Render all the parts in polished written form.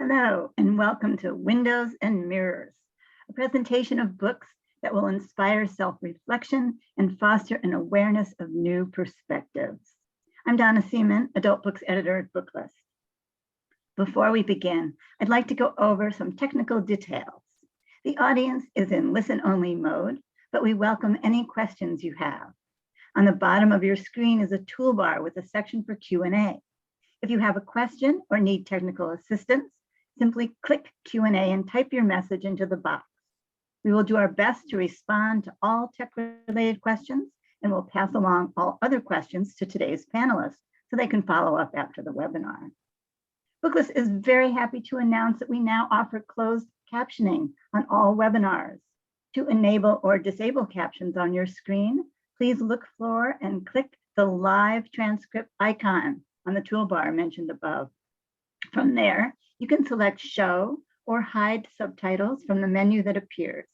Hello, and welcome to Windows and Mirrors, a presentation of books that will inspire self-reflection and foster an awareness of new perspectives. I'm Donna Seaman, adult books editor at Booklist. Before we begin, I'd like to go over some technical details. The audience is in listen-only mode, but we welcome any questions you have. On the bottom of your screen is a toolbar with a section for Q&A. If you have a question or need technical assistance, simply click Q&A and type your message into the box. We will do our best to respond to all tech-related questions, and we'll pass along all other questions to today's panelists so they can follow up after the webinar. Booklist is very happy to announce that we now offer closed captioning on all webinars. To enable or disable captions on your screen, please look for and click the live transcript icon on the toolbar mentioned above. From there, you can select show or hide subtitles from the menu that appears.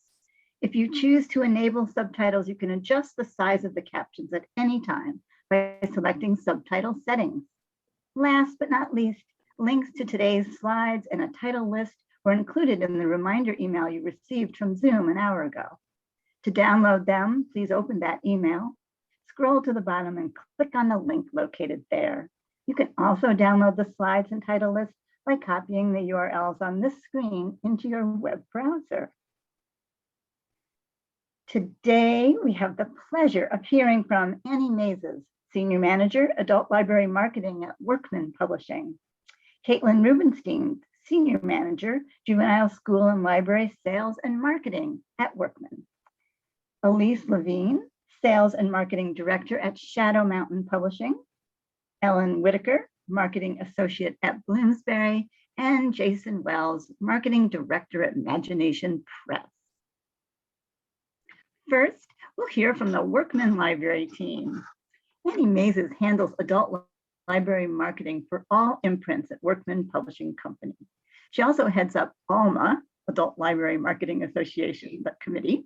If you choose to enable subtitles, you can adjust the size of the captions at any time by selecting subtitle settings. Last but not least, links to today's slides and a title list were included in the reminder email you received from Zoom an hour ago. To download them, please open that email, scroll to the bottom and click on the link located there. You can also download the slides and title list by copying the URLs on this screen into your web browser. Today, we have the pleasure of hearing from Annie Mazes, Senior Manager, Adult Library Marketing at Workman Publishing, Caitlin Rubenstein, Senior Manager, Juvenile School and Library Sales and Marketing at Workman, Elise Levine, Sales and Marketing Director at Shadow Mountain Publishing, Ellen Whitaker, Marketing Associate at Bloomsbury, and Jason Wells, Marketing Director at Magination Press. First, we'll hear from the Workman Library team. Annie Mazes handles adult library marketing for all imprints at Workman Publishing Company. She also heads up ALMA, Adult Library Marketing Association Committee,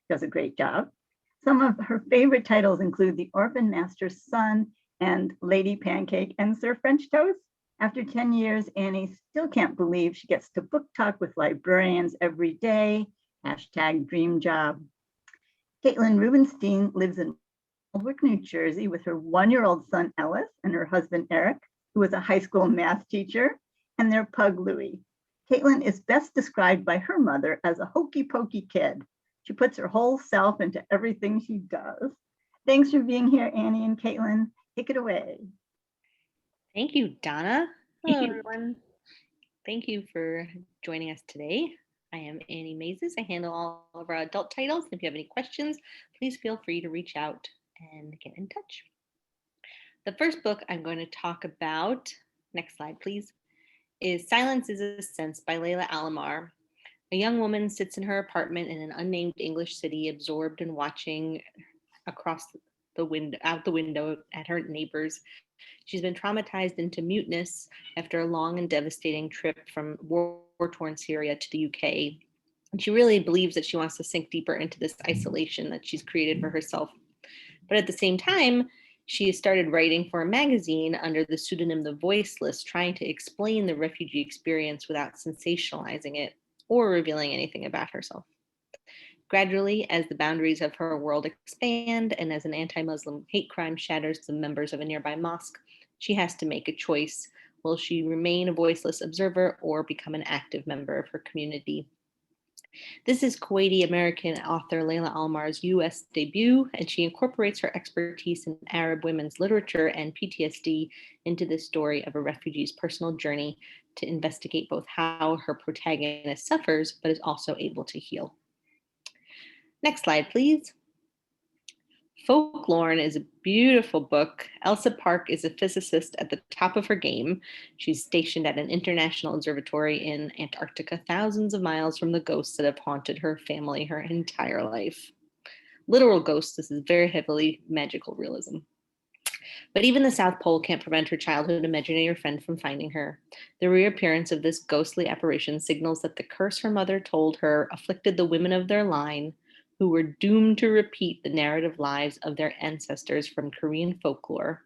does a great job. Some of her favorite titles include The Orphan Master's Son and Lady Pancake and Sir French Toast. After 10 years, Annie still can't believe she gets to book talk with librarians every day, #dream job. Caitlin Rubenstein lives in Waldwick, New Jersey with her 1-year-old son, Ellis, and her husband, Eric, who is a high school math teacher, and their pug, Louie. Caitlin is best described by her mother as a hokey pokey kid. She puts her whole self into everything she does. Thanks for being here, Annie and Caitlin. Take it away. Thank you, Donna. Hello, everyone. Thank you for joining us today. I am Annie Mazes. I handle all of our adult titles. If you have any questions, please feel free to reach out and get in touch. The first book I'm going to talk about, next slide, please, is Silence is a Sense by Layla Alomar. A young woman sits in her apartment in an unnamed English city, absorbed in watching across out the window at her neighbors. She's been traumatized into muteness after a long and devastating trip from war-torn Syria to the UK. And she really believes that she wants to sink deeper into this isolation that she's created for herself. But at the same time, she has started writing for a magazine under the pseudonym The Voiceless, trying to explain the refugee experience without sensationalizing it or revealing anything about herself. Gradually, as the boundaries of her world expand and as an anti-Muslim hate crime shatters the members of a nearby mosque, she has to make a choice. Will she remain a voiceless observer or become an active member of her community? This is Kuwaiti-American author Layla Almar's US debut, and she incorporates her expertise in Arab women's literature and PTSD into the story of a refugee's personal journey to investigate both how her protagonist suffers, but is also able to heal. Next slide, please. Folklore is a beautiful book. Elsa Park is a physicist at the top of her game. She's stationed at an international observatory in Antarctica, thousands of miles from the ghosts that have haunted her family her entire life. Literal ghosts, this is very heavily magical realism. But even the South Pole can't prevent her childhood imaginary friend from finding her. The reappearance of this ghostly apparition signals that the curse her mother told her afflicted the women of their line, who were doomed to repeat the narrative lives of their ancestors from Korean folklore,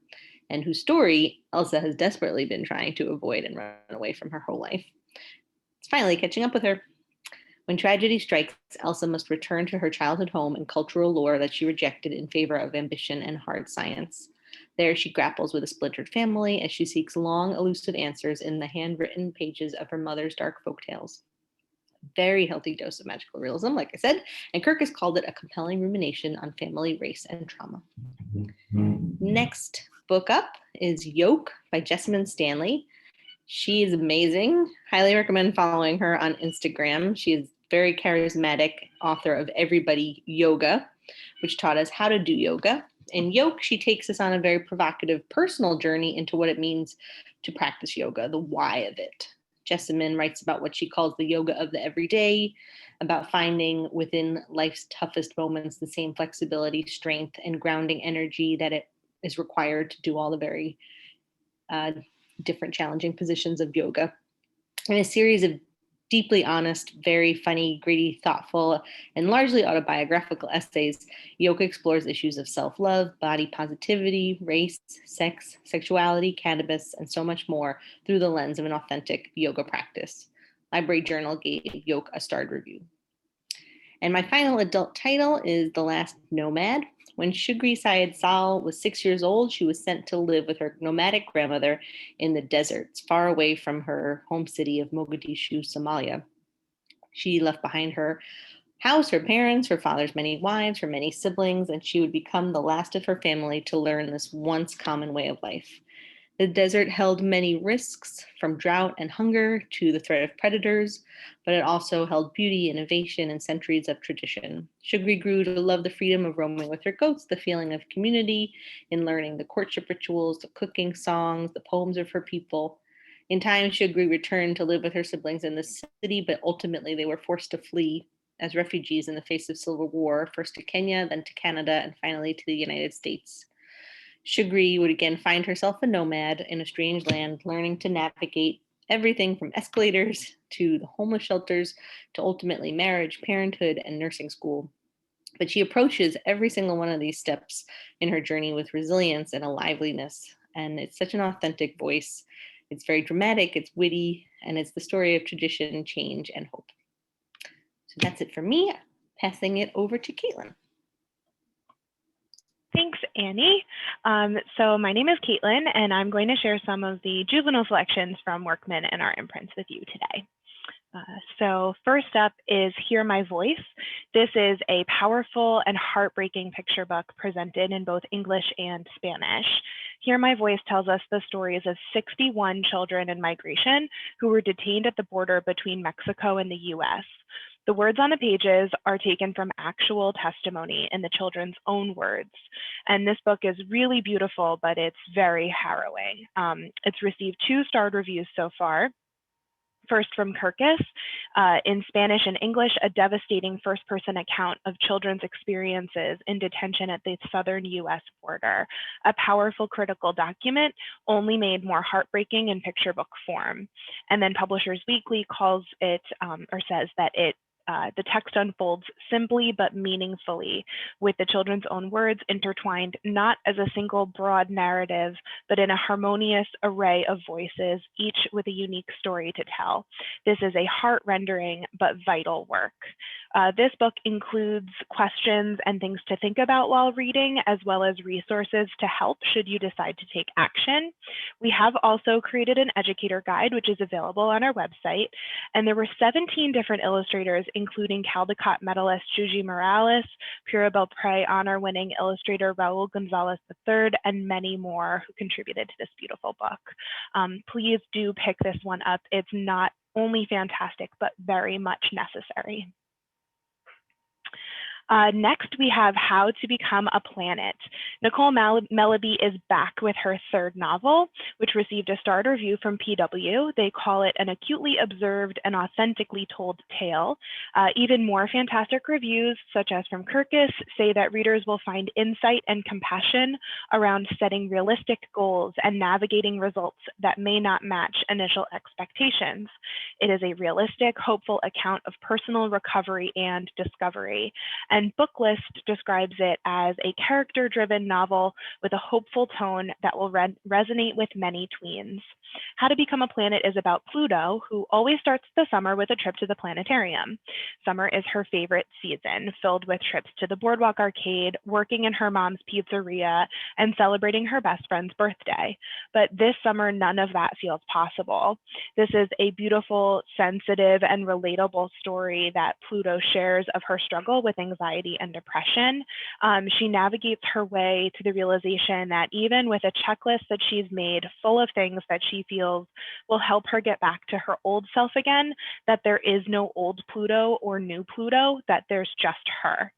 and whose story Elsa has desperately been trying to avoid and run away from her whole life. It's finally catching up with her. When tragedy strikes, Elsa must return to her childhood home and cultural lore that she rejected in favor of ambition and hard science. There, she grapples with a splintered family as she seeks long, elusive answers in the handwritten pages of her mother's dark folktales. Very healthy dose of magical realism, like I said, and Kirk has called it a compelling rumination on family, race, and trauma. Next book up is Yoke by Jessamine Stanley. She is amazing. Highly recommend following her on Instagram. She is very charismatic author of Everybody Yoga, which taught us how to do yoga. In Yoke, she takes us on a very provocative personal journey into what it means to practice yoga, the why of it. Jessamine writes about what she calls the yoga of the everyday, about finding within life's toughest moments the same flexibility, strength, and grounding energy that it is required to do all the very different challenging positions of yoga. In a series of deeply honest, very funny, gritty, thoughtful, and largely autobiographical essays, Yoga explores issues of self-love, body positivity, race, sex, sexuality, cannabis, and so much more through the lens of an authentic yoga practice. Library Journal gave Yoga a starred review. And my final adult title is The Last Nomad. When Shugri Syed Sal was 6 years old, she was sent to live with her nomadic grandmother in the deserts, far away from her home city of Mogadishu, Somalia. She left behind her house, her parents, her father's many wives, her many siblings, and she would become the last of her family to learn this once common way of life. The desert held many risks, from drought and hunger to the threat of predators, but it also held beauty, innovation, and centuries of tradition. Shugri grew to love the freedom of roaming with her goats, the feeling of community in learning the courtship rituals, the cooking songs, the poems of her people. In time, Shugri returned to live with her siblings in the city, but ultimately they were forced to flee as refugees in the face of civil war, first to Kenya, then to Canada, and finally to the United States. Shugri would again find herself a nomad in a strange land, learning to navigate everything from escalators to the homeless shelters to ultimately marriage, parenthood, and nursing school. But she approaches every single one of these steps in her journey with resilience and a liveliness. And it's such an authentic voice. It's very dramatic, it's witty, and it's the story of tradition, change, and hope. So that's it for me. Passing it over to Caitlin. Thanks, Annie. So my name is Caitlin, and I'm going to share some of the juvenile selections from Workman and our imprints with you today. So first up is Hear My Voice. This is a powerful and heartbreaking picture book presented in both English and Spanish. Hear My Voice tells us the stories of 61 children in migration who were detained at the border between Mexico and the US. The words on the pages are taken from actual testimony in the children's own words. And this book is really beautiful, but it's very harrowing. It's received 2 starred reviews so far. First from Kirkus, in Spanish and English, a devastating first-person account of children's experiences in detention at the southern US border, a powerful critical document only made more heartbreaking in picture book form. And then Publishers Weekly calls it, or says that the text unfolds simply but meaningfully, with the children's own words intertwined not as a single broad narrative, but in a harmonious array of voices, each with a unique story to tell. This is a heart-rendering but vital work. This book includes questions and things to think about while reading, as well as resources to help should you decide to take action. We have also created an educator guide, which is available on our website, and there were 17 different illustrators, including Caldecott medalist Juji Morales, Pura Belpré honor-winning illustrator Raul Gonzalez III, and many more who contributed to this beautiful book. Please do pick this one up. It's not only fantastic, but very much necessary. Next, we have How to Become a Planet. Nicole Melleby is back with her 3rd novel, which received a starred review from PW. They call it an acutely observed and authentically told tale. Even more fantastic reviews, such as from Kirkus, say that readers will find insight and compassion around setting realistic goals and navigating results that may not match initial expectations. It is a realistic, hopeful account of personal recovery and discovery. and Booklist describes it as a character-driven novel with a hopeful tone that will resonate with many tweens. How to Become a Planet is about Pluto, who always starts the summer with a trip to the planetarium. Summer is her favorite season, filled with trips to the Boardwalk Arcade, working in her mom's pizzeria, and celebrating her best friend's birthday. But this summer, none of that feels possible. This is a beautiful, sensitive, and relatable story that Pluto shares of her struggle with anxiety and depression. She navigates her way to the realization that even with a checklist that she's made full of things that she feels will help her get back to her old self again, that there is no old Pluto or new Pluto, that there's just her.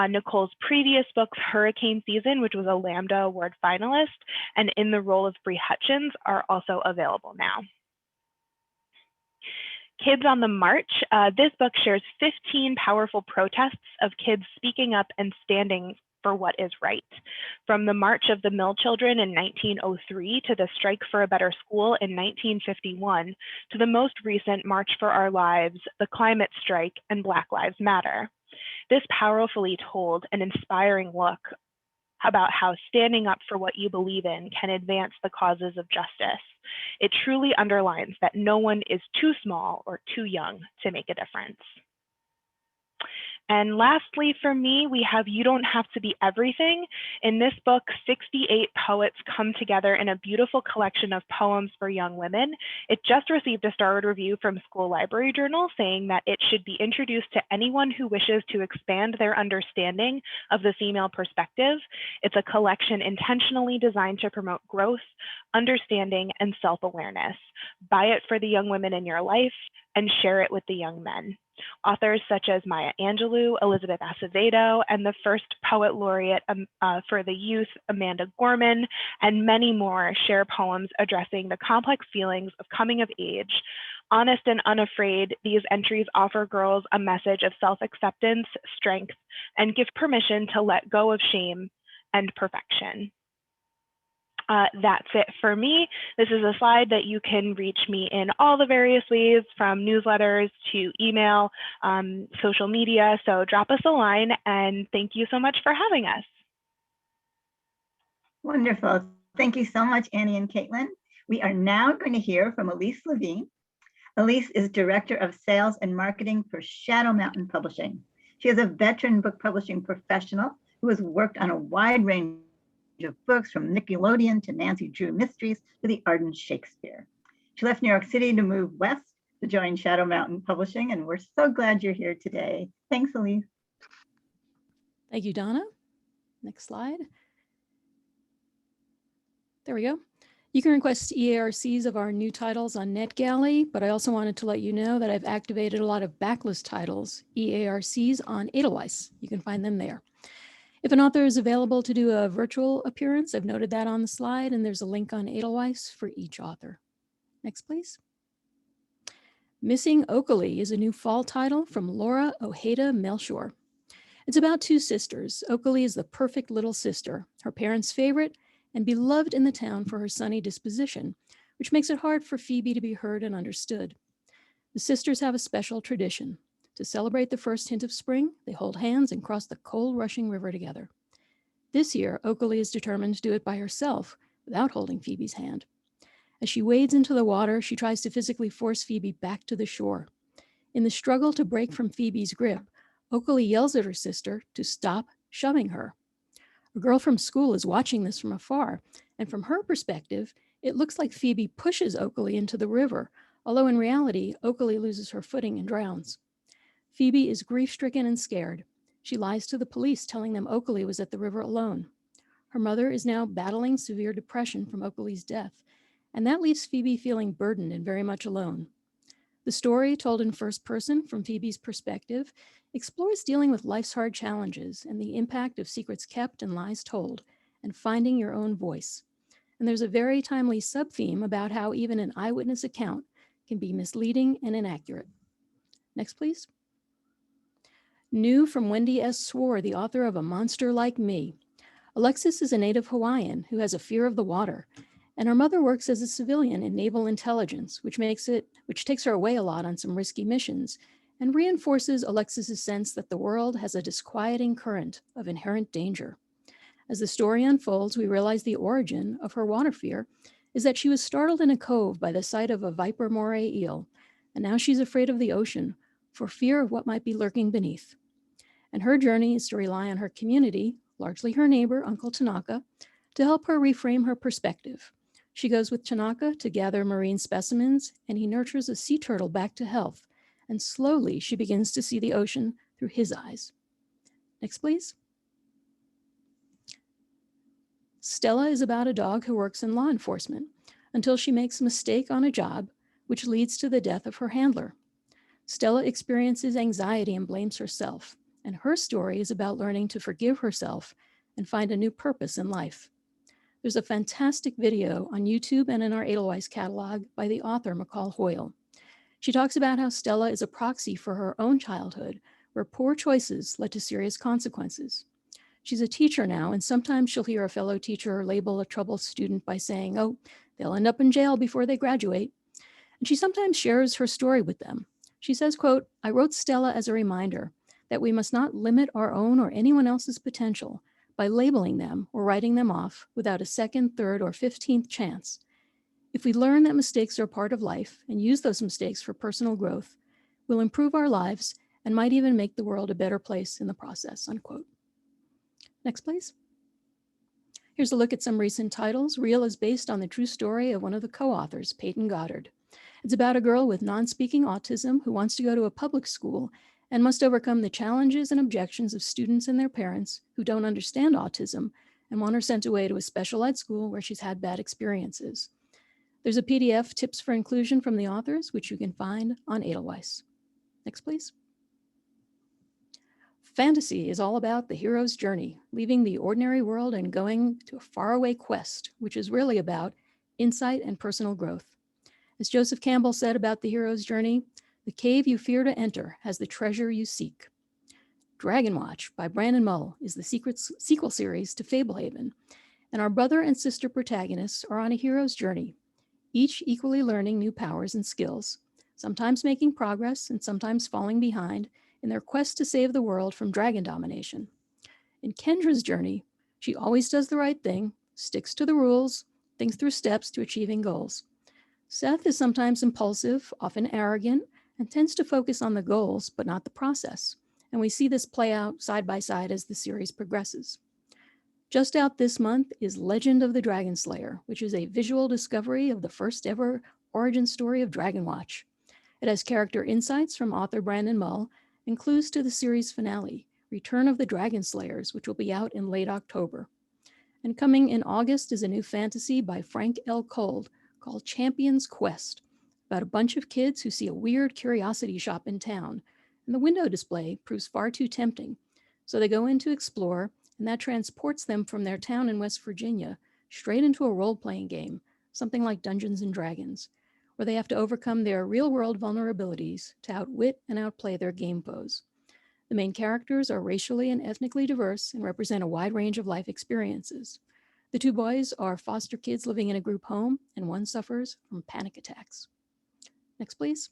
Nicole's previous book, Hurricane Season, which was a Lambda Award finalist, and In the Role of Bree Hutchins, are also available now. Kids on the March. This book shares 15 powerful protests of kids speaking up and standing for what is right. From the March of the Mill Children in 1903 to the Strike for a Better School in 1951, to the most recent March for Our Lives, the Climate Strike, and Black Lives Matter. This powerfully told and inspiring look about how standing up for what you believe in can advance the causes of justice. It truly underlines that no one is too small or too young to make a difference. And lastly, for me, we have You Don't Have to Be Everything. In this book, 68 poets come together in a beautiful collection of poems for young women. It just received a starred review from School Library Journal saying that it should be introduced to anyone who wishes to expand their understanding of the female perspective. It's a collection intentionally designed to promote growth, understanding, and self-awareness. Buy it for the young women in your life and share it with the young men. Authors such as Maya Angelou, Elizabeth Acevedo, and the first poet laureate for the youth, Amanda Gorman, and many more share poems addressing the complex feelings of coming of age. Honest and unafraid, these entries offer girls a message of self-acceptance, strength, and give permission to let go of shame and perfection. That's it for me. This is a slide that you can reach me in all the various ways, from newsletters to email, social media. So drop us a line, and thank you so much for having us. Wonderful. Thank you so much, Annie and Caitlin. We are now going to hear from Elise Levine. Elise is Director of Sales and Marketing for Shadow Mountain Publishing. She is a veteran book publishing professional who has worked on a wide range of books, from Nickelodeon to Nancy Drew Mysteries to the Ardent Shakespeare. She left New York City to move west to join Shadow Mountain Publishing, and we're so glad you're here today. Thanks, Elise. Thank you, Donna. Next slide. There we go. You can request EARCs of our new titles on NetGalley, but I also wanted to let you know that I've activated a lot of backlist titles, EARCs, on Edelweiss. You can find them there. If an author is available to do a virtual appearance, I've noted that on the slide, and there's a link on Edelweiss for each author. Next, please. Missing Oakley is a new fall title from Laura Ojeda Melchior. It's about two sisters. Oakley is the perfect little sister, her parents' favorite, and beloved in the town for her sunny disposition, which makes it hard for Phoebe to be heard and understood. The sisters have a special tradition. To celebrate the first hint of spring, they hold hands and cross the cold, rushing river together. This year, Oakley is determined to do it by herself, without holding Phoebe's hand. As she wades into the water, she tries to physically force Phoebe back to the shore. In the struggle to break from Phoebe's grip, Oakley yells at her sister to stop shoving her. A girl from school is watching this from afar, and from her perspective, it looks like Phoebe pushes Oakley into the river, although in reality, Oakley loses her footing and drowns. Phoebe is grief-stricken and scared. She lies to the police, telling them Oakley was at the river alone. Her mother is now battling severe depression from Oakley's death, and that leaves Phoebe feeling burdened and very much alone. The story, told in first person from Phoebe's perspective, explores dealing with life's hard challenges and the impact of secrets kept and lies told, and finding your own voice. And there's a very timely sub-theme about how even an eyewitness account can be misleading and inaccurate. Next, please. New from Wendy S. Swore, the author of A Monster Like Me. Alexis is a native Hawaiian who has a fear of the water, and her mother works as a civilian in naval intelligence, which takes her away a lot on some risky missions, and reinforces Alexis's sense that the world has a disquieting current of inherent danger. As the story unfolds, we realize the origin of her water fear is that she was startled in a cove by the sight of a viper moray eel, and now she's afraid of the ocean for fear of what might be lurking beneath. And her journey is to rely on her community, largely her neighbor, Uncle Tanaka, to help her reframe her perspective. She goes with Tanaka to gather marine specimens, and he nurtures a sea turtle back to health. And slowly she begins to see the ocean through his eyes. Next, please. Stella is about a dog who works in law enforcement until she makes a mistake on a job, which leads to the death of her handler. Stella experiences anxiety and blames herself, and her story is about learning to forgive herself and find a new purpose in life. There's a fantastic video on YouTube and in our Edelweiss catalog by the author McCall Hoyle. She talks about how Stella is a proxy for her own childhood, where poor choices led to serious consequences. She's a teacher now, and sometimes she'll hear a fellow teacher label a troubled student by saying, "Oh, they'll end up in jail before they graduate." And she sometimes shares her story with them. She says, quote, "I wrote Stella as a reminder that we must not limit our own or anyone else's potential by labeling them or writing them off without a second, third, or 15th chance. If we learn that mistakes are part of life and use those mistakes for personal growth, we'll improve our lives and might even make the world a better place in the process," unquote. Next, please. Here's a look at some recent titles. Real is based on the true story of one of the co-authors, Peyton Goddard. It's about a girl with non-speaking autism who wants to go to a public school and must overcome the challenges and objections of students and their parents who don't understand autism and want her sent away to a special ed school where she's had bad experiences. There's a PDF, Tips for Inclusion, from the authors, which you can find on Edelweiss. Next, please. Fantasy is all about the hero's journey, leaving the ordinary world and going to a faraway quest, which is really about insight and personal growth. As Joseph Campbell said about the hero's journey, the cave you fear to enter has the treasure you seek. Dragon Watch by Brandon Mull is the sequel series to Fablehaven, and our brother and sister protagonists are on a hero's journey, each equally learning new powers and skills, sometimes making progress and sometimes falling behind in their quest to save the world from dragon domination. In Kendra's journey, she always does the right thing, sticks to the rules, thinks through steps to achieving goals. Seth is sometimes impulsive, often arrogant, and tends to focus on the goals, but not the process. And we see this play out side by side as the series progresses. Just out this month is Legend of the Dragon Slayer, which is a visual discovery of the first ever origin story of Dragon Watch. It has character insights from author Brandon Mull and clues to the series finale, Return of the Dragon Slayers, which will be out in late October. And coming in August is a new fantasy by Frank L. Cold called Champion's Quest, about a bunch of kids who see a weird curiosity shop in town, and the window display proves far too tempting. So they go in to explore, and that transports them from their town in West Virginia straight into a role-playing game, something like Dungeons and Dragons, where they have to overcome their real-world vulnerabilities to outwit and outplay their game foes. The main characters are racially and ethnically diverse and represent a wide range of life experiences. The two boys are foster kids living in a group home, and one suffers from panic attacks. Next, please.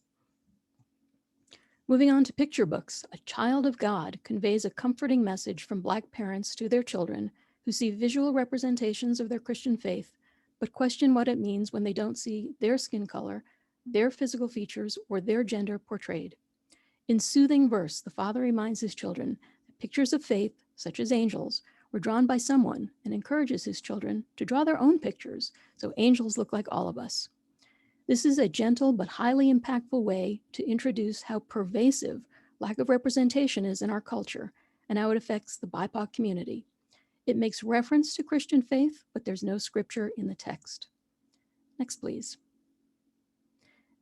Moving on to picture books, A Child of God conveys a comforting message from Black parents to their children who see visual representations of their Christian faith, but question what it means when they don't see their skin color, their physical features, or their gender portrayed. In soothing verse, the father reminds his children that pictures of faith, such as angels, were drawn by someone, and encourages his children to draw their own pictures so angels look like all of us. This is a gentle but highly impactful way to introduce how pervasive lack of representation is in our culture and how it affects the BIPOC community. It makes reference to Christian faith, but there's no scripture in the text. Next, please.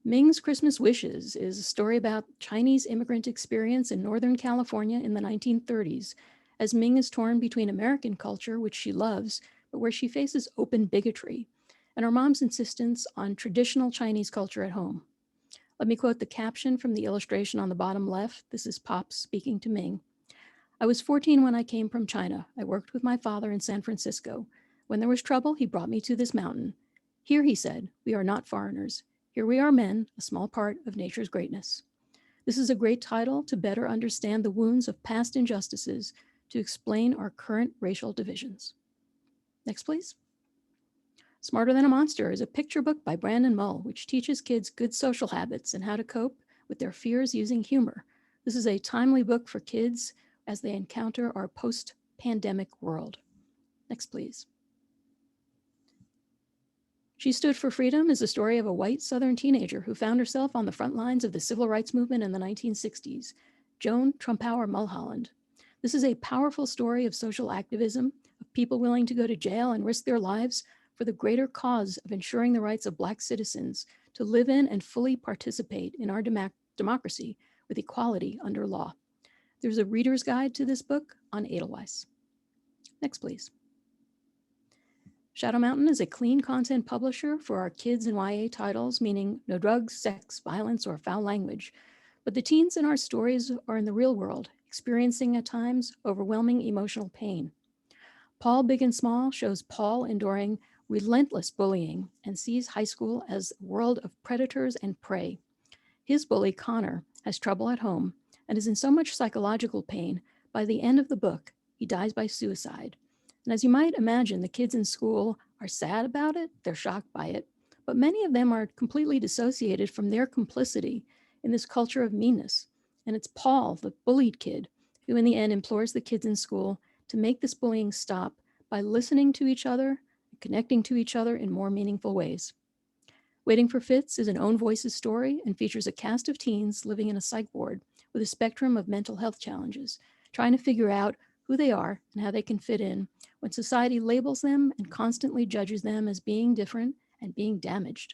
Ming's Christmas Wishes is a story about Chinese immigrant experience in Northern California in the 1930s, as Ming is torn between American culture, which she loves, but where she faces open bigotry, and her mom's insistence on traditional Chinese culture at home. Let me quote the caption from the illustration on the bottom left. This is Pops speaking to Ming. "I was 14 when I came from China. I worked with my father in San Francisco. When there was trouble, he brought me to this mountain. Here," he said, "we are not foreigners. Here we are men, a small part of nature's greatness." This is a great title to better understand the wounds of past injustices, to explain our current racial divisions. Next, please. Smarter Than a Monster is a picture book by Brandon Mull, which teaches kids good social habits and how to cope with their fears using humor. This is a timely book for kids as they encounter our post-pandemic world. Next, please. She Stood for Freedom is the story of a white Southern teenager who found herself on the front lines of the civil rights movement in the 1960s, Joan Trumpauer Mulholland. This is a powerful story of social activism, of people willing to go to jail and risk their lives for the greater cause of ensuring the rights of Black citizens to live in and fully participate in our democracy with equality under law. There's a reader's guide to this book on Edelweiss. Next, please. Shadow Mountain is a clean content publisher for our kids and YA titles, meaning no drugs, sex, violence, or foul language. But the teens in our stories are in the real world, experiencing at times overwhelming emotional pain. Paul Big and Small shows Paul enduring relentless bullying and sees high school as a world of predators and prey. His bully, Connor, has trouble at home and is in so much psychological pain, by the end of the book, he dies by suicide. And as you might imagine, the kids in school are sad about it, they're shocked by it, but many of them are completely dissociated from their complicity in this culture of meanness. And it's Paul, the bullied kid, who in the end implores the kids in school to make this bullying stop by listening to each other and connecting to each other in more meaningful ways. Waiting for Fitz is an Own Voices story and features a cast of teens living in a psych ward with a spectrum of mental health challenges, trying to figure out who they are and how they can fit in when society labels them and constantly judges them as being different and being damaged.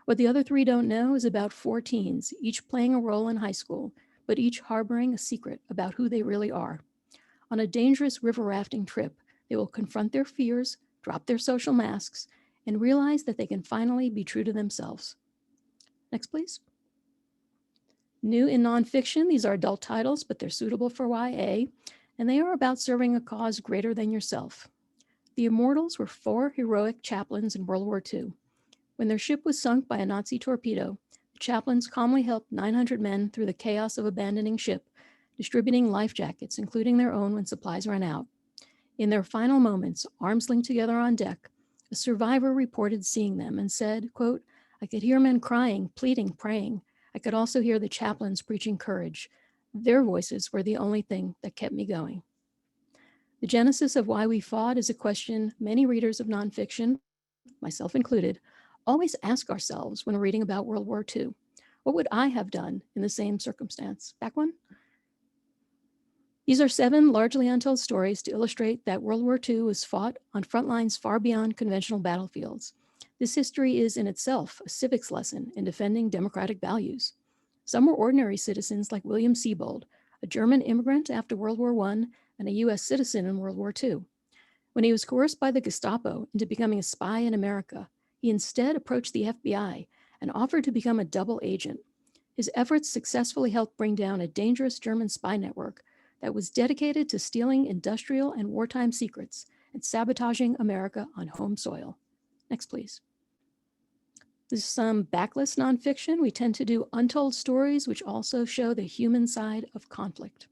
What the other three don't know is about 4 teens, each playing a role in high school, but each harboring a secret about who they really are. On a dangerous river rafting trip, they will confront their fears, drop their social masks, and realize that they can finally be true to themselves. Next, please. New in nonfiction, these are adult titles, but they're suitable for YA, and they are about serving a cause greater than yourself. The Immortals were 4 heroic chaplains in World War II. When their ship was sunk by a Nazi torpedo, the chaplains calmly helped 900 men through the chaos of abandoning ship, distributing life jackets, including their own when supplies ran out. In their final moments, arms linked together on deck, a survivor reported seeing them and said, quote, "I could hear men crying, pleading, praying. I could also hear the chaplains preaching courage. Their voices were the only thing that kept me going." The genesis of why we fought is a question many readers of nonfiction, myself included, always ask ourselves when reading about World War II. What would I have done in the same circumstance? Back one. These are 7 largely untold stories to illustrate that World War II was fought on front lines far beyond conventional battlefields. This history is in itself a civics lesson in defending democratic values. Some were ordinary citizens like William Siebold, a German immigrant after World War I and a US citizen in World War II. When he was coerced by the Gestapo into becoming a spy in America, he instead approached the FBI and offered to become a double agent. His efforts successfully helped bring down a dangerous German spy network that was dedicated to stealing industrial and wartime secrets and sabotaging America on home soil. Next, please. This is some backlist nonfiction. We tend to do untold stories, which also show the human side of conflict.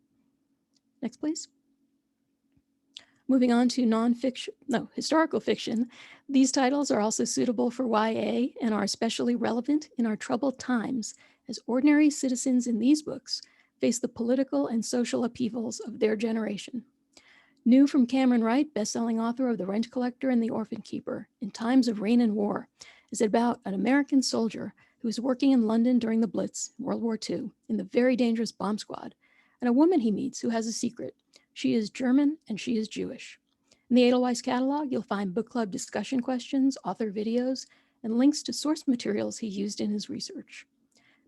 Next, please. Moving on to historical fiction. These titles are also suitable for YA and are especially relevant in our troubled times, as ordinary citizens in these books face the political and social upheavals of their generation. New from Cameron Wright, best-selling author of The Rent Collector and The Orphan Keeper, In Times of Rain and War, is about an American soldier who is working in London during the Blitz in World War II in the very dangerous bomb squad, and a woman he meets who has a secret. She is German and she is Jewish. In the Edelweiss catalog, you'll find book club discussion questions, author videos, and links to source materials he used in his research.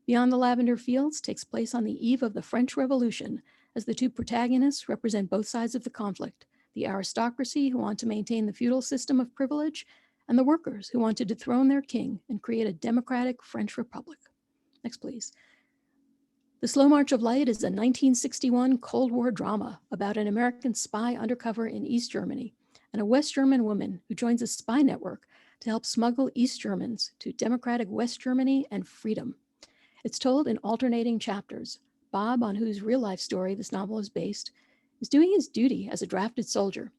Beyond the Lavender Fields takes place on the eve of the French Revolution, as the 2 protagonists represent both sides of the conflict, the aristocracy who want to maintain the feudal system of privilege, and the workers who want to dethrone their king and create a democratic French Republic. Next, please. The Slow March of Light is a 1961 Cold War drama about an American spy undercover in East Germany and a West German woman who joins a spy network to help smuggle East Germans to democratic West Germany and freedom. It's told in alternating chapters. Bob, on whose real-life story this novel is based, is doing his duty as a drafted soldier,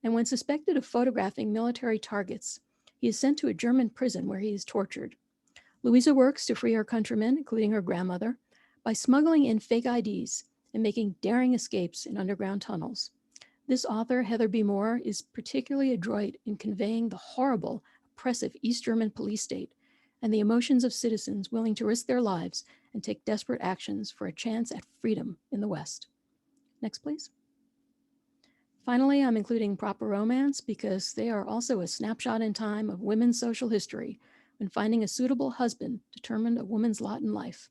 and when suspected of photographing military targets, he is sent to a German prison where he is tortured. Louisa works to free her countrymen, including her grandmother, by smuggling in fake IDs and making daring escapes in underground tunnels. This author, Heather B. Moore, is particularly adroit in conveying the horrible, oppressive East German police state and the emotions of citizens willing to risk their lives and take desperate actions for a chance at freedom in the West. Next, please. Finally, I'm including Proper Romance because they are also a snapshot in time of women's social history when finding a suitable husband determined a woman's lot in life.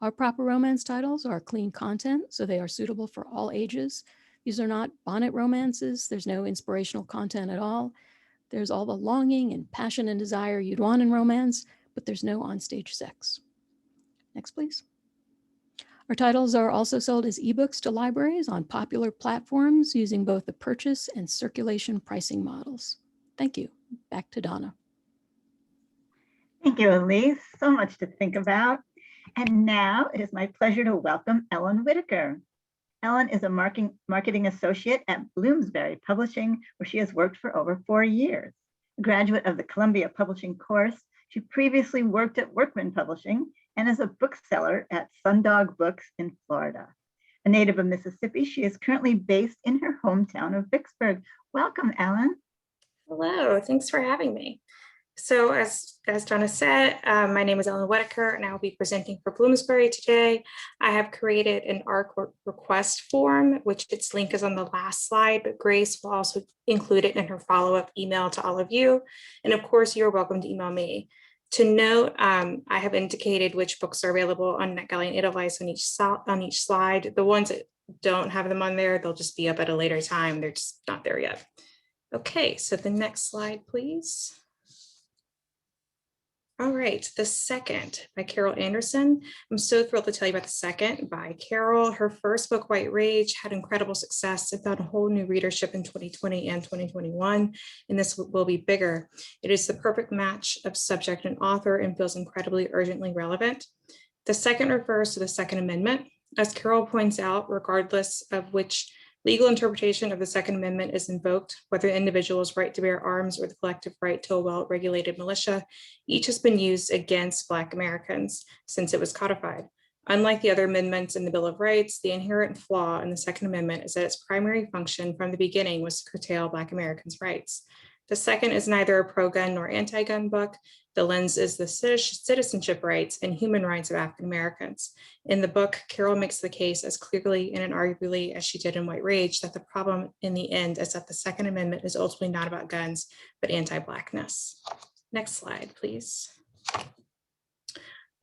Our Proper Romance titles are clean content, so they are suitable for all ages. These are not bonnet romances. There's no inspirational content at all. There's all the longing and passion and desire you'd want in romance, but there's no onstage sex. Next, please. Our titles are also sold as ebooks to libraries on popular platforms using both the purchase and circulation pricing models. Thank you. Back to Donna. Thank you, Elise. So much to think about. And now it is my pleasure to welcome Ellen Whitaker. Ellen is a marketing associate at Bloomsbury Publishing, where she has worked for over 4 years. A graduate of the Columbia Publishing course, she previously worked at Workman Publishing and as a bookseller at Sundog Books in Florida. A native of Mississippi, she is currently based in her hometown of Vicksburg. Welcome, Ellen. Hello, thanks for having me. So as Donna said, my name is Ellen Whitaker and I will be presenting for Bloomsbury today. I have created an ARC request form, which its link is on the last slide, but Grace will also include it in her follow-up email to all of you. And of course, you're welcome to email me. To note, I have indicated which books are available on NetGalley and Edelweiss on each slide. The ones that don't have them on there, they'll just be up at a later time. They're just not there yet. Okay, so the next slide, please. All right, The Second by Carol Anderson. I'm so thrilled to tell you about The Second by Carol. Her first book, White Rage, had incredible success. It found a whole new readership in 2020 and 2021, and this will be bigger. It is the perfect match of subject and author and feels incredibly urgently relevant. The Second refers to the Second Amendment. As Carol points out, regardless of which legal interpretation of the Second Amendment is invoked, whether the individual's right to bear arms or the collective right to a well-regulated militia, each has been used against Black Americans since it was codified. Unlike the other amendments in the Bill of Rights, the inherent flaw in the Second Amendment is that its primary function from the beginning was to curtail Black Americans' rights. The Second is neither a pro-gun nor anti-gun book. The lens is the citizenship rights and human rights of African Americans. In the book, Carol makes the case as clearly and arguably as she did in White Rage that the problem in the end is that the Second Amendment is ultimately not about guns, but anti-Blackness. Next slide, please.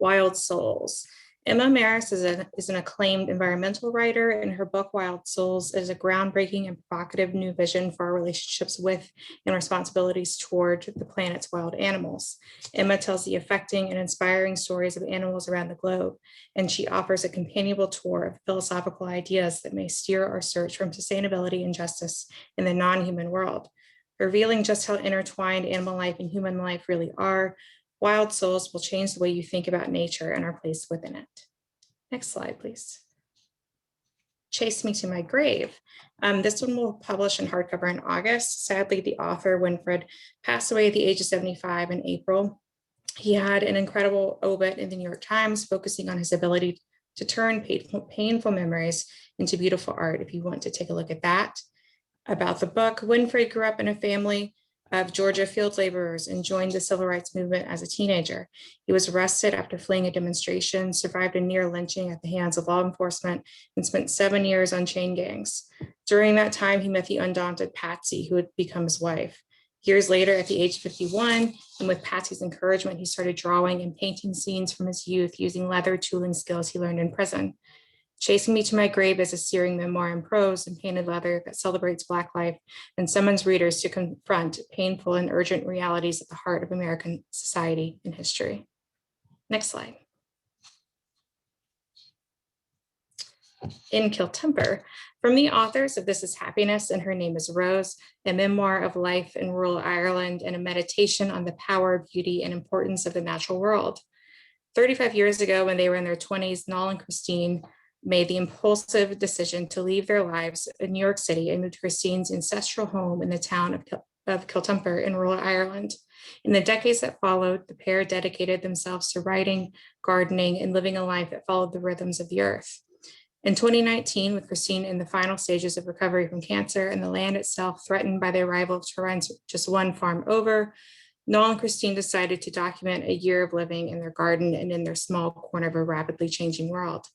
Wild Souls. Emma Maris is an acclaimed environmental writer, and her book, Wild Souls, is a groundbreaking and provocative new vision for our relationships with and responsibilities toward the planet's wild animals. Emma tells the affecting and inspiring stories of animals around the globe, and she offers a companionable tour of philosophical ideas that may steer our search from sustainability and justice in the non-human world. Revealing just how intertwined animal life and human life really are, Wild Souls will change the way you think about nature and our place within it. Next slide, please. Chase Me to My Grave. This one will publish in hardcover in August. Sadly, the author, Winfred, passed away at the age of 75 in April. He had an incredible obit in the New York Times focusing on his ability to turn painful memories into beautiful art, if you want to take a look at that. About the book, Winfred grew up in a family of Georgia field laborers and joined the civil rights movement as a teenager. He was arrested after fleeing a demonstration, survived a near lynching at the hands of law enforcement, and spent 7 years on chain gangs. During that time, he met the undaunted Patsy, who would become his wife. Years later, at the age of 51, and with Patsy's encouragement, he started drawing and painting scenes from his youth using leather tooling skills he learned in prison. Chasing Me to My Grave is a searing memoir in prose and painted leather that celebrates Black life and summons readers to confront painful and urgent realities at the heart of American society and history. Next slide. In Kill Temper, from the authors of This Is Happiness and Her Name is Rose, a memoir of life in rural Ireland and a meditation on the power, beauty, and importance of the natural world. 35 years ago, when they were in their 20s, Noel and Christine made the impulsive decision to leave their lives in New York City and move to Christine's ancestral home in the town of Kiltumper in rural Ireland. In the decades that followed, the pair dedicated themselves to writing, gardening, and living a life that followed the rhythms of the earth. In 2019, with Christine in the final stages of recovery from cancer and the land itself threatened by the arrival of Torrens just one farm over, Noel and Christine decided to document a year of living in their garden and in their small corner of a rapidly changing world.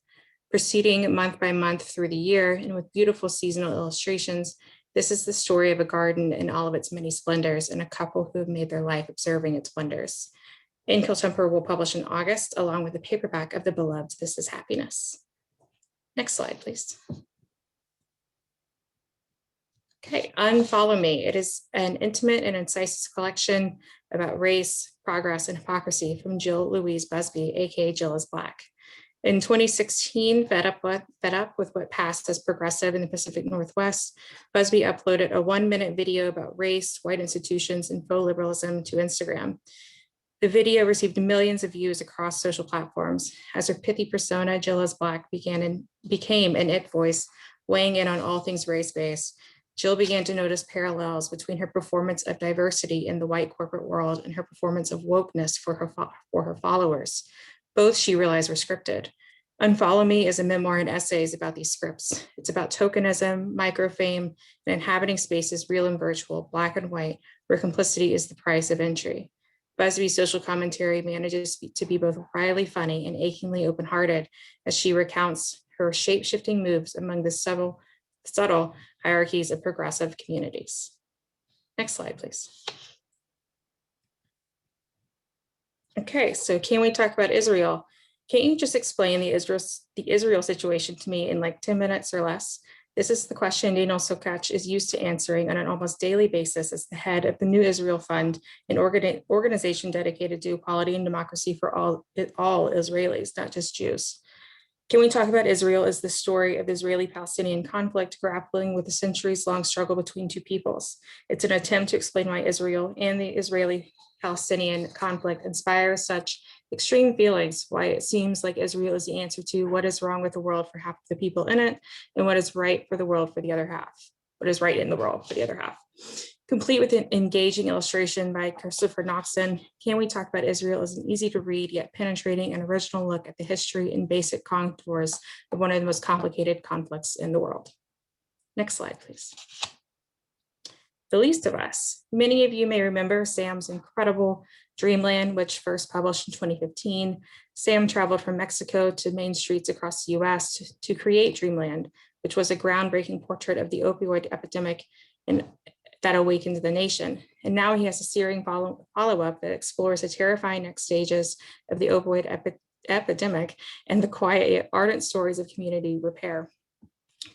Proceeding month by month through the year and with beautiful seasonal illustrations, this is the story of a garden in all of its many splendors and a couple who have made their life observing its wonders. In Kiltumper will publish in August, along with a paperback of the beloved This Is Happiness. Next slide, please. Okay, Unfollow Me. It is an intimate and incisive collection about race, progress, and hypocrisy from Jill Louise Busby, aka Jill is Black. In 2016, fed up with what passed as progressive in the Pacific Northwest, Busby uploaded a 1-minute video about race, white institutions, and faux liberalism to Instagram. The video received millions of views across social platforms. As her pithy persona, Jill is Black, became an it voice, weighing in on all things race-based. Jill began to notice parallels between her performance of diversity in the white corporate world and her performance of wokeness for her followers. Both, she realized, were scripted. Unfollow Me is a memoir and essays about these scripts. It's about tokenism, microfame, and inhabiting spaces, real and virtual, Black and white, where complicity is the price of entry. Busby's social commentary manages to be both wryly funny and achingly open-hearted as she recounts her shape-shifting moves among the subtle hierarchies of progressive communities. Next slide, please. Okay, so can we talk about Israel? Can't you just explain the Israel situation to me in like 10 minutes or less? This is the question Daniel Sokach is used to answering on an almost daily basis as the head of the New Israel Fund, an organization dedicated to equality and democracy for all Israelis, not just Jews. Can we talk about Israel as the story of Israeli-Palestinian conflict grappling with the centuries-long struggle between two peoples? It's an attempt to explain why Israel and the Israeli-Palestinian conflict inspires such extreme feelings, why it seems like Israel is the answer to what is wrong with the world for half of the people in it, and what is right for the world for the other half, what is right in the world for the other half. Complete with an engaging illustration by Christopher Noxon, Can We Talk About Israel is an easy to read yet penetrating and original look at the history and basic contours of one of the most complicated conflicts in the world. Next slide, please. The Least of Us. Many of you may remember Sam's incredible Dreamland, which first published in 2015. Sam traveled from Mexico to main streets across the US to create Dreamland, which was a groundbreaking portrait of the opioid epidemic that awakened the nation. And now he has a searing follow-up that explores the terrifying next stages of the opioid epidemic and the quiet yet ardent stories of community repair.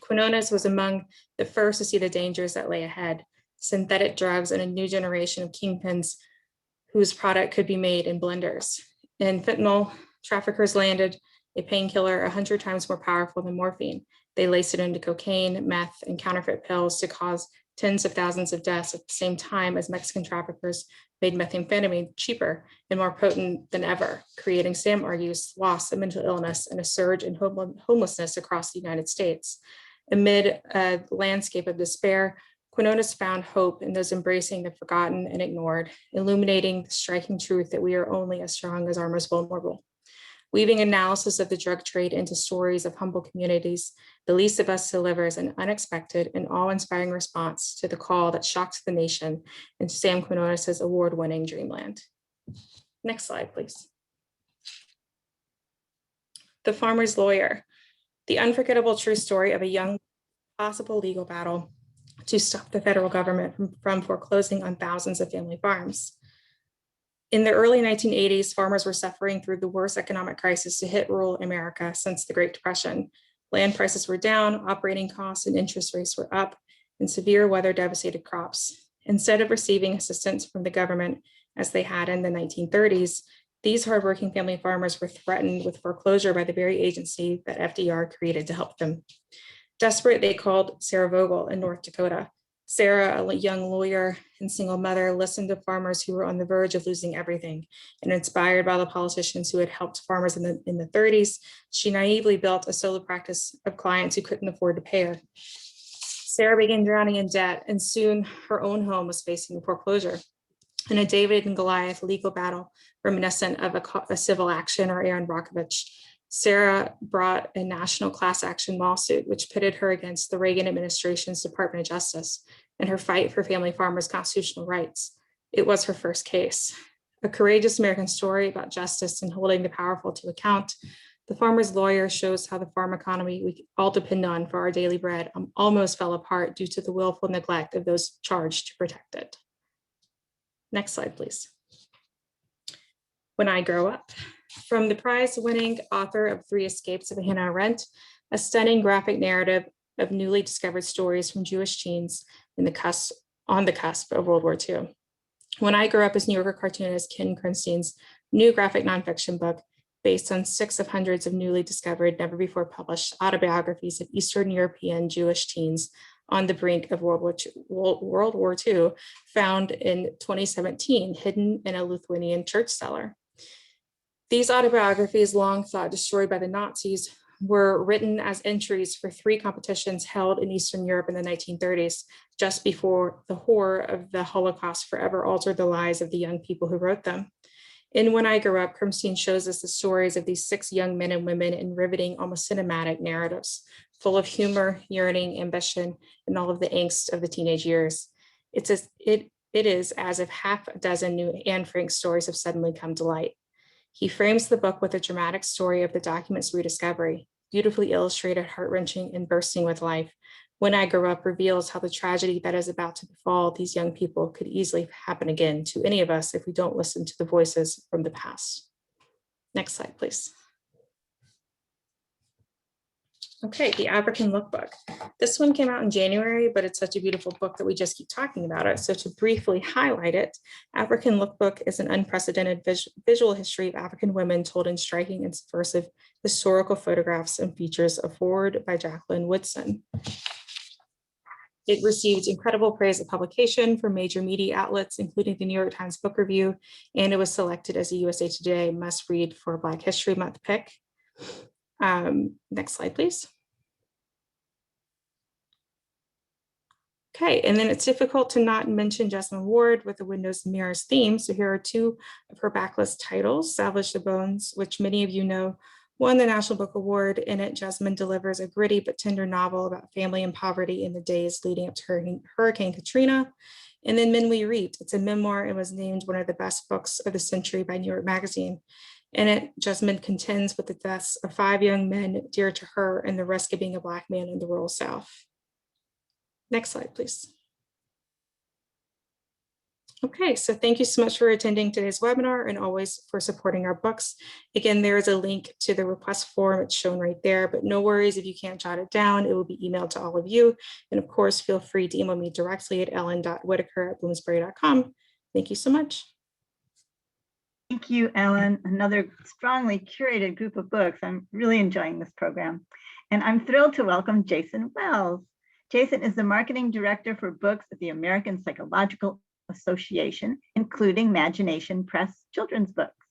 Quinones was among the first to see the dangers that lay ahead, synthetic drugs and a new generation of kingpins whose product could be made in blenders. In fentanyl, traffickers landed a painkiller 100 times more powerful than morphine. They laced it into cocaine, meth, and counterfeit pills to cause tens of thousands of deaths at the same time as Mexican traffickers made methamphetamine cheaper and more potent than ever, creating, Sam argues, loss of mental illness and a surge in homelessness across the United States. Amid a landscape of despair, Quinones found hope in those embracing the forgotten and ignored, illuminating the striking truth that we are only as strong as our most vulnerable. Weaving analysis of the drug trade into stories of humble communities, The Least of Us delivers an unexpected and awe-inspiring response to the call that shocked the nation in Sam Quinones' award-winning Dreamland. Next slide, please. The Farmer's Lawyer, the unforgettable true story of a young possible legal battle to stop the federal government from foreclosing on thousands of family farms. In the early 1980s, farmers were suffering through the worst economic crisis to hit rural America since the Great Depression. Land prices were down, operating costs and interest rates were up, and severe weather devastated crops. Instead of receiving assistance from the government as they had in the 1930s, these hardworking family farmers were threatened with foreclosure by the very agency that FDR created to help them. Desperate, they called Sarah Vogel in North Dakota. Sarah, a young lawyer and single mother, listened to farmers who were on the verge of losing everything, and inspired by the politicians who had helped farmers in the 30s, she naively built a solo practice of clients who couldn't afford to pay her. Sarah began drowning in debt, and soon her own home was facing foreclosure. In a David and Goliath legal battle reminiscent of a civil action or Aaron Brockovich, Sarah brought a national class action lawsuit, which pitted her against the Reagan administration's Department of Justice and her fight for family farmers' constitutional rights. It was her first case. A courageous American story about justice and holding the powerful to account. The farmer's lawyer shows how the farm economy we all depend on for our daily bread almost fell apart due to the willful neglect of those charged to protect it. Next slide, please. When I Grow Up. From the prize-winning author of 3 Escapes of Hannah Arendt, a stunning graphic narrative of newly discovered stories from Jewish teens on the cusp of World War II. When I Grow Up is New Yorker cartoonist Ken Kronstein's new graphic nonfiction book based on 6 of hundreds of newly discovered, never before published autobiographies of Eastern European Jewish teens on the brink of World War II, found in 2017, hidden in a Lithuanian church cellar. These autobiographies, long thought destroyed by the Nazis, were written as entries for 3 competitions held in Eastern Europe in the 1930s, just before the horror of the Holocaust forever altered the lives of the young people who wrote them. In When I Grew Up, Kronstein shows us the stories of these 6 young men and women in riveting, almost cinematic narratives, full of humor, yearning, ambition, and all of the angst of the teenage years. It is as if half a dozen new Anne Frank stories have suddenly come to light. He frames the book with a dramatic story of the document's rediscovery, beautifully illustrated, heart-wrenching, and bursting with life. When I Grew Up reveals how the tragedy that is about to befall these young people could easily happen again to any of us if we don't listen to the voices from the past. Next slide, please. Okay, The African Lookbook. This one came out in January, but it's such a beautiful book that we just keep talking about it. So to briefly highlight it, African Lookbook is an unprecedented visual history of African women told in striking and subversive historical photographs and features forward by Jacqueline Woodson. It received incredible praise at publication from major media outlets, including the New York Times Book Review, and it was selected as a USA Today must read for Black History Month pick. Next slide, please. Okay, and then it's difficult to not mention Jesmyn Ward with the Windows and Mirrors theme. So here are 2 of her backlist titles. Salvage the Bones, which many of you know, won the National Book Award. In it, Jesmyn delivers a gritty but tender novel about family and poverty in the days leading up to Hurricane Katrina. And then Men We Reaped. It's a memoir and was named one of the best books of the century by New York Magazine. In it, Jesmyn contends with the deaths of 5 young men dear to her and the risk of being a Black man in the rural South. Next slide, please. Okay, so thank you so much for attending today's webinar and always for supporting our books. Again, there is a link to the request form. It's shown right there, but no worries if you can't jot it down. It will be emailed to all of you. And of course, feel free to email me directly at ellen.whitaker@bloomsbury.com. Thank you so much. Thank you, Ellen. Another strongly curated group of books. I'm really enjoying this program. And I'm thrilled to welcome Jason Wells. Jason is the marketing director for books at the American Psychological Association, including Magination Press children's books.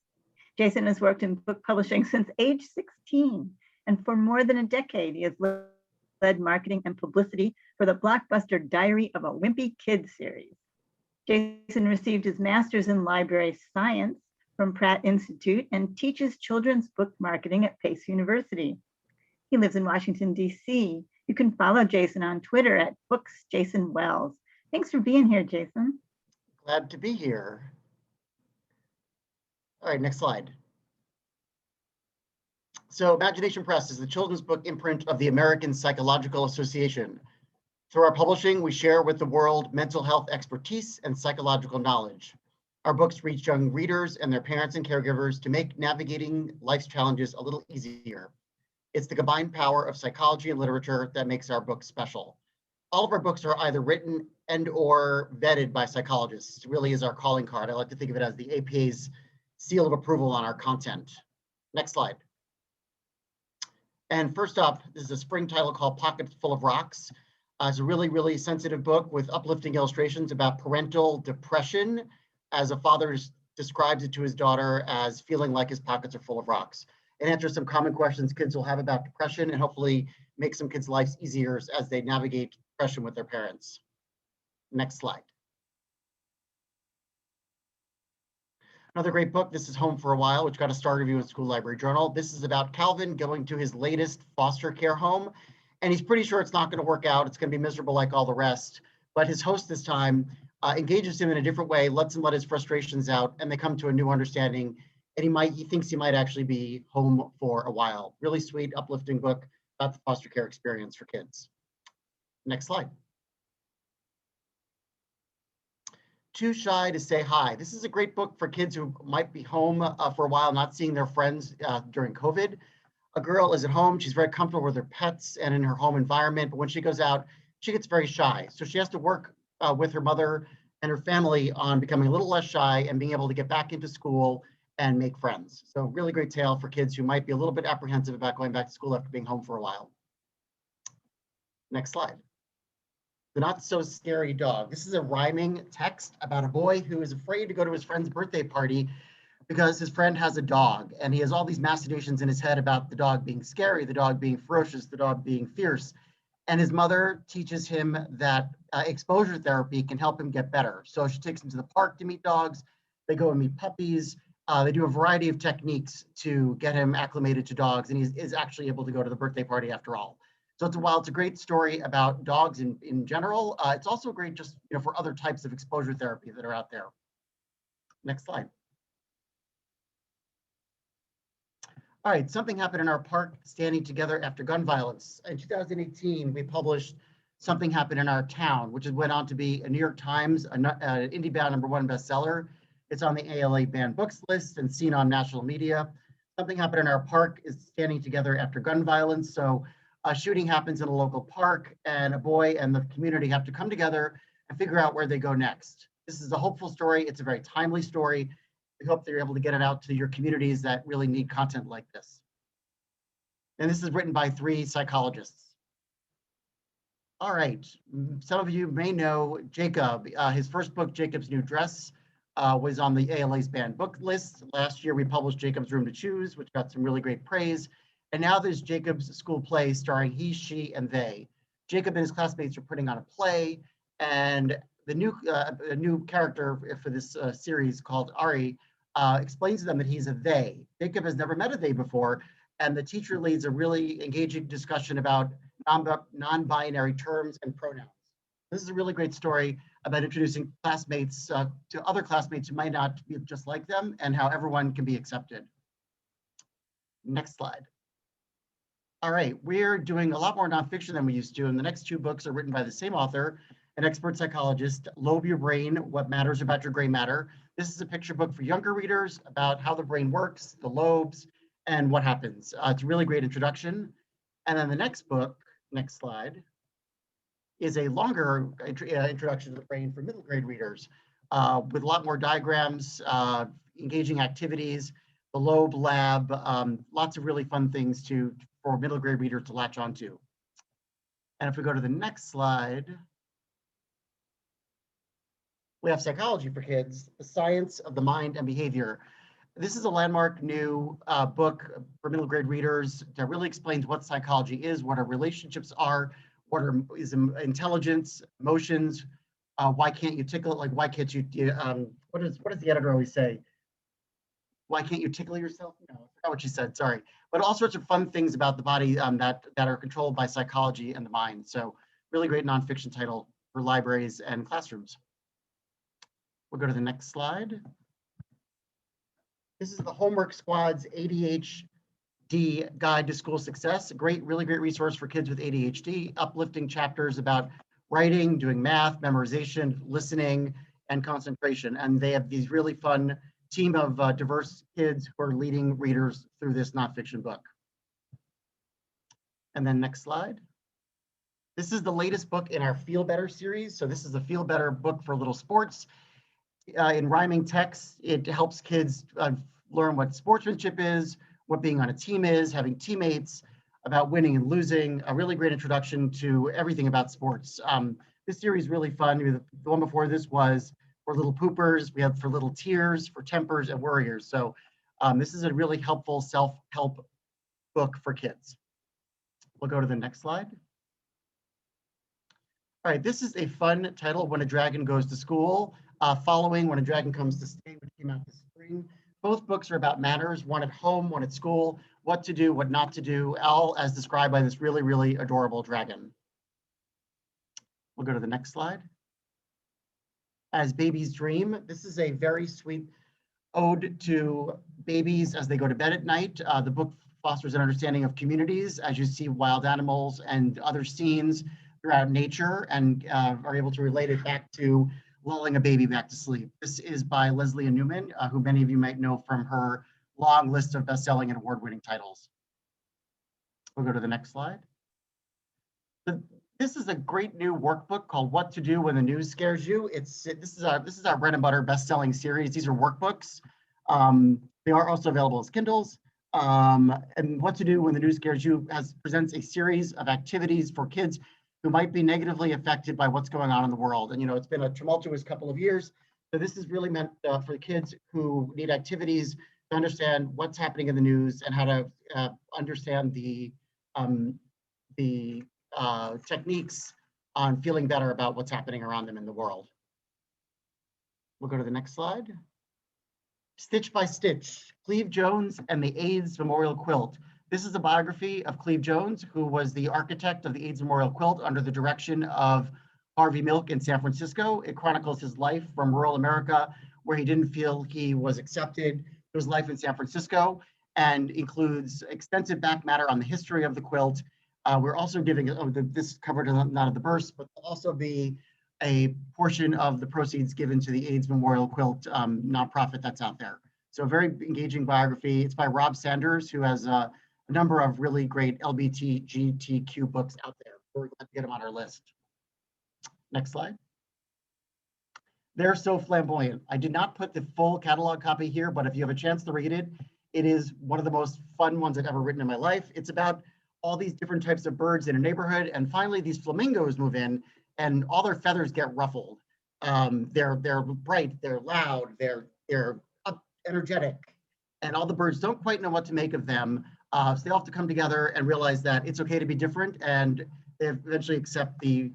Jason has worked in book publishing since age 16, and for more than a decade, he has led marketing and publicity for the blockbuster Diary of a Wimpy Kid series. Jason received his master's in library science from Pratt Institute and teaches children's book marketing at Pace University. He lives in Washington, D.C. You can follow Jason on Twitter at BooksJasonWells. Thanks for being here, Jason. Glad to be here. All right, next slide. So Magination Press is the children's book imprint of the American Psychological Association. Through our publishing, we share with the world mental health expertise and psychological knowledge. Our books reach young readers and their parents and caregivers to make navigating life's challenges a little easier. It's the combined power of psychology and literature that makes our books special. All of our books are either written and or vetted by psychologists. It really is our calling card. I like to think of it as the APA's seal of approval on our content. Next slide. And first up, this is a spring title called Pockets Full of Rocks. It's a really, really sensitive book with uplifting illustrations about parental depression, as a father describes it to his daughter as feeling like his pockets are full of rocks. It answers some common questions kids will have about depression and hopefully make some kids' lives easier as they navigate depression with their parents. Next slide. Another great book, This Is Home for a While, which got a star review in School Library Journal. This is about Calvin going to his latest foster care home, and he's pretty sure it's not going to work out. It's going to be miserable like all the rest. But his host this time engages him in a different way, lets him let his frustrations out, and they come to a new understanding. And he thinks he might actually be home for a while. Really sweet, uplifting book about the foster care experience for kids. Next slide. Too Shy to Say Hi. This is a great book for kids who might be home for a while, not seeing their friends during COVID. A girl is at home. She's very comfortable with her pets and in her home environment, but when she goes out, she gets very shy. So she has to work with her mother and her family on becoming a little less shy and being able to get back into school and make friends. So really great tale for kids who might be a little bit apprehensive about going back to school after being home for a while. Next slide. The Not So Scary Dog. This is a rhyming text about a boy who is afraid to go to his friend's birthday party because his friend has a dog, and he has all these machinations in his head about the dog being scary, the dog being ferocious, the dog being fierce. And his mother teaches him that exposure therapy can help him get better. So she takes him to the park to meet dogs. They go and meet puppies. They do a variety of techniques to get him acclimated to dogs, and he is actually able to go to the birthday party after all. So while it's a great story about dogs in general, it's also great just for other types of exposure therapy that are out there. Next slide. All right, Something Happened in Our Park, Standing Together After Gun Violence. In 2018, we published Something Happened in Our Town, which went on to be a New York Times, IndieBound #1 bestseller. It's on the ALA banned books list and seen on national media. Something Happened in Our Park is standing together after gun violence. So a shooting happens in a local park, and a boy and the community have to come together and figure out where they go next. This is a hopeful story. It's a very timely story. We hope that you're able to get it out to your communities that really need content like this. And this is written by 3 psychologists. All right, some of you may know Jacob. His first book, Jacob's New Dress, was on the ALA's banned book list. Last year, we published Jacob's Room to Choose, which got some really great praise. And now there's Jacob's school play starring he, she, and they. Jacob and his classmates are putting on a play, and the new character for this series called Ari explains to them that he's a they. Jacob has never met a they before, and the teacher leads a really engaging discussion about non-binary terms and pronouns. This is a really great story about introducing classmates to other classmates who might not be just like them, and how everyone can be accepted. Next slide. All right, we're doing a lot more nonfiction than we used to, and the next 2 books are written by the same author, an expert psychologist. Lobe Your Brain, What Matters About Your Gray Matter. This is a picture book for younger readers about how the brain works, the lobes, and what happens. It's a really great introduction. And then the next book, next slide, is a longer introduction to the brain for middle grade readers with a lot more diagrams, engaging activities, the Lobe Lab, lots of really fun things for middle grade readers to latch onto. And if we go to the next slide, we have Psychology for Kids, The Science of the Mind and Behavior. This is a landmark new book for middle grade readers that really explains what psychology is, what our relationships are, what is intelligence, emotions, why can't you tickle it? Like, why can't you, what does the editor always say? Why can't you tickle yourself? No, I forgot what she said, sorry. But all sorts of fun things about the body that are controlled by psychology and the mind. So really great nonfiction title for libraries and classrooms. We'll go to the next slide. This is the Homework Squad's ADHD Guide to School Success. A really great resource for kids with ADHD, uplifting chapters about writing, doing math, memorization, listening, and concentration. And they have these really fun team of diverse kids who are leading readers through this nonfiction book. And then next slide. This is the latest book in our Feel Better series. So this is a Feel Better book for little sports. In rhyming text, it helps kids learn what sportsmanship is, what being on a team is, having teammates, about winning and losing, a really great introduction to everything about sports. This series is really fun. The one before this was for little poopers. We have for little tears, for tempers, and worriers. So this is a really helpful self-help book for kids. We'll go to the next slide. All right, this is a fun title, When a Dragon Goes to School, following When a Dragon Comes to Stay, which came out this spring. Both books are about manners, one at home, one at school, what to do, what not to do, all as described by this really, really adorable dragon. We'll go to the next slide. As Babies Dream, this is a very sweet ode to babies as they go to bed at night. The book fosters an understanding of communities as you see wild animals and other scenes throughout nature, and are able to relate it back to lulling a baby back to sleep. This is by Leslie Newman, who many of you might know from her long list of best-selling and award-winning titles. We'll go to the next slide. This is a great new workbook called What to Do When the News Scares You. This is our bread and butter best-selling series. These are workbooks. They are also available as Kindles. And What to Do When the News Scares You presents a series of activities for kids who might be negatively affected by what's going on in the world. And it's been a tumultuous couple of years. So this is really meant for kids who need activities to understand what's happening in the news and how to understand the techniques on feeling better about what's happening around them in the world. We'll go to the next slide. Stitch by Stitch, Cleve Jones and the AIDS Memorial Quilt. This is a biography of Cleve Jones, who was the architect of the AIDS Memorial Quilt under the direction of Harvey Milk in San Francisco. It chronicles his life from rural America, where he didn't feel he was accepted, to his life in San Francisco, and includes extensive back matter on the history of the quilt. We're also giving, this covered not of the burst, but also be a portion of the proceeds given to the AIDS Memorial Quilt nonprofit that's out there. So a very engaging biography. It's by Rob Sanders, who has a number of really great LGBTQ books out there. We're glad to get them on our list. Next slide. They're So Flamboyant. I did not put the full catalog copy here, but if you have a chance to read it, it is one of the most fun ones I've ever written in my life. It's about all these different types of birds in a neighborhood, and finally these flamingos move in and all their feathers get ruffled. They're bright, they're loud, they're energetic, and all the birds don't quite know what to make of them. So they all have to come together and realize that it's okay to be different, and they eventually accept the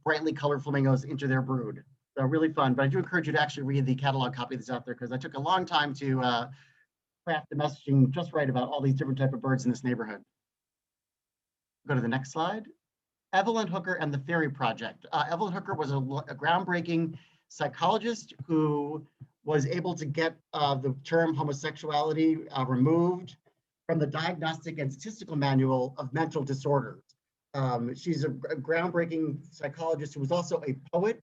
brightly colored flamingos into their brood. So really fun, but I do encourage you to actually read the catalog copy that's out there, because I took a long time to craft the messaging just right about all these different types of birds in this neighborhood. Go to the next slide. Evelyn Hooker and the Fairy Project. Evelyn Hooker was a groundbreaking psychologist who was able to get the term homosexuality removed from the Diagnostic and Statistical Manual of Mental Disorders. She's a groundbreaking psychologist who was also a poet.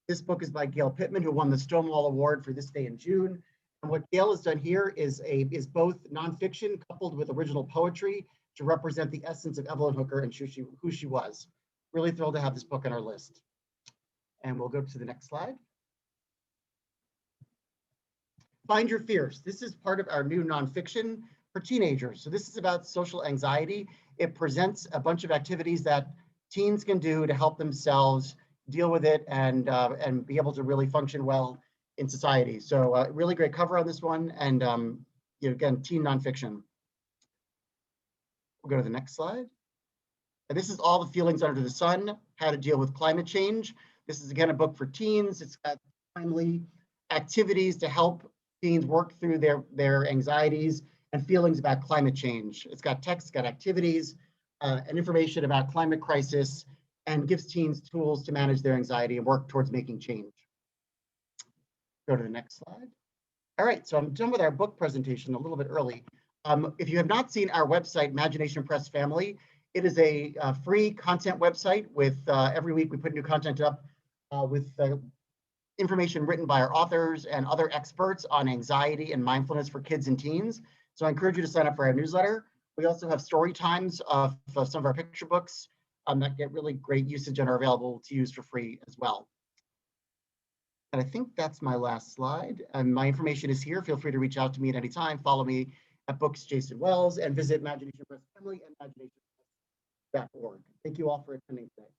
This book is by Gail Pittman, who won the Stonewall Award for this day in June. And what Gail has done here is both nonfiction coupled with original poetry to represent the essence of Evelyn Hooker and who she was. Really thrilled to have this book on our list. And we'll go to the next slide. Find Your Fierce. This is part of our new nonfiction for teenagers. So this is about social anxiety. It presents a bunch of activities that teens can do to help themselves deal with it and be able to really function well in society. So really great cover on this one, and again, teen nonfiction. We'll go to the next slide. And this is All the Feelings Under the Sun, How to Deal with Climate Change. This is again a book for teens. It's got timely activities to help teens work through their anxieties and feelings about climate change. It's got text, it's got activities, and information about climate crisis, and gives teens tools to manage their anxiety and work towards making change. Go to the next slide. All right, so I'm done with our book presentation a little bit early. If you have not seen our website, Magination Press Family, it is a free content website with every week we put new content up with information written by our authors and other experts on anxiety and mindfulness for kids and teens. So I encourage you to sign up for our newsletter. We also have story times of some of our picture books that get really great usage and are available to use for free as well. And I think that's my last slide. And my information is here. Feel free to reach out to me at any time. Follow me at Books Jason Wells and visit Magination Press Family and Magination Thank you all for attending today.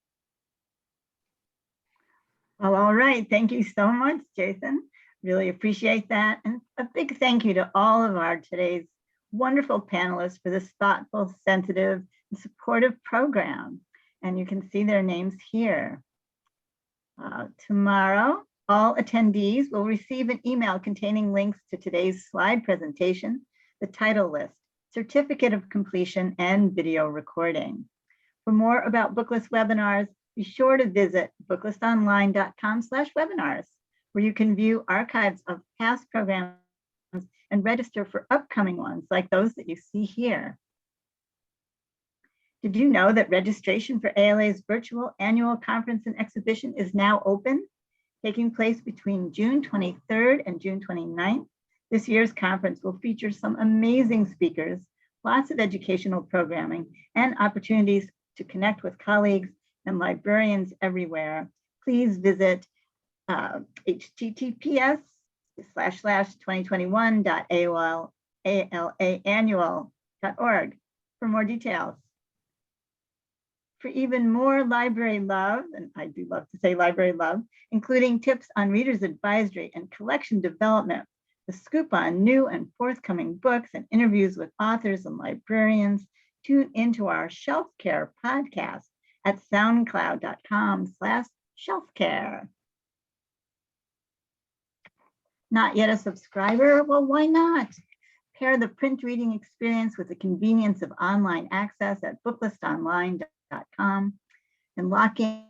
Well, all right. Thank you so much, Jason. Really appreciate that. And a big thank you to all of our today's wonderful panelists for this thoughtful, sensitive, and supportive program. And you can see their names here. Tomorrow, all attendees will receive an email containing links to today's slide presentation, the title list, certificate of completion, and video recording. For more about Booklist webinars, be sure to visit booklistonline.com/webinars, where you can view archives of past programs and register for upcoming ones like those that you see here. Did you know that registration for ALA's virtual annual conference and exhibition is now open, taking place between June 23rd and June 29th? This year's conference will feature some amazing speakers, lots of educational programming, and opportunities to connect with colleagues and librarians everywhere. Please visit https://2021.alaannual.org for more details. For even more library love, and I do love to say library love, including tips on reader's advisory and collection development, the scoop on new and forthcoming books, and interviews with authors and librarians, tune into our Shelf Care podcast at soundcloud.com/shelfcare. Not yet a subscriber? Well, why not? Pair the print reading experience with the convenience of online access at booklistonline.com and lock in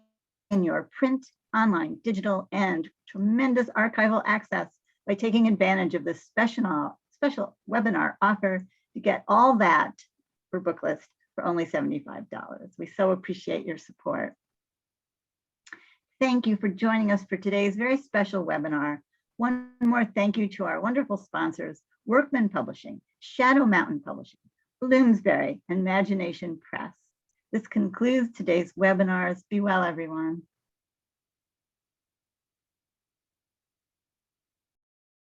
your print, online, digital, and tremendous archival access by taking advantage of this special webinar offer to get all that for Booklist for only $75. We so appreciate your support. Thank you for joining us for today's very special webinar. One more thank you to our wonderful sponsors, Workman Publishing, Shadow Mountain Publishing, Bloomsbury, and Magination Press. This concludes today's webinars. Be well, everyone.